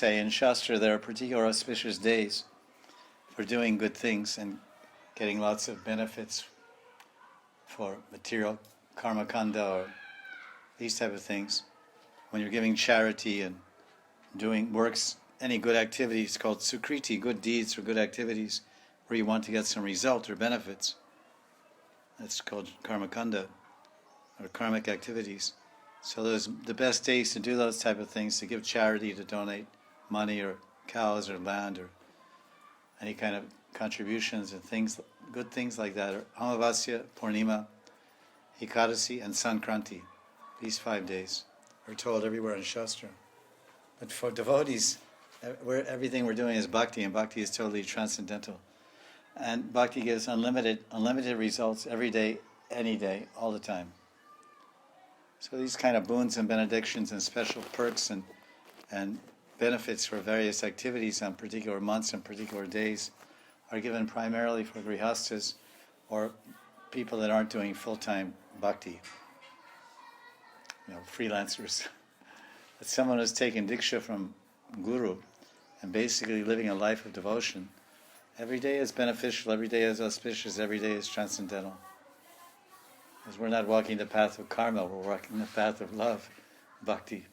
say in Shastra there are particular auspicious days for doing good things and getting lots of benefits for material karma kanda or these type of things. When you're giving charity and doing works, any good activities called sukriti, good deeds or good activities where you want to get some result or benefits. That's called karma kanda or karmic activities. So those the best days to do those type of things, to give charity, to donate money or cows or land or any kind of contributions and things, good things like that, are Amavasya, Purnima, Ekadasi, and Sankranti. These 5 days are told everywhere in Shastra. But for devotees, everything we're doing is bhakti, and bhakti is totally transcendental. And bhakti gives unlimited results every day, any day, all the time. So these kind of boons and benedictions and special perks and benefits for various activities on particular months and particular days are given primarily for grihastas or people that aren't doing full-time bhakti, freelancers. But someone who's taken diksha from guru and basically living a life of devotion, every day is beneficial, every day is auspicious, every day is transcendental. Because we're not walking the path of karma, we're walking the path of love, bhakti.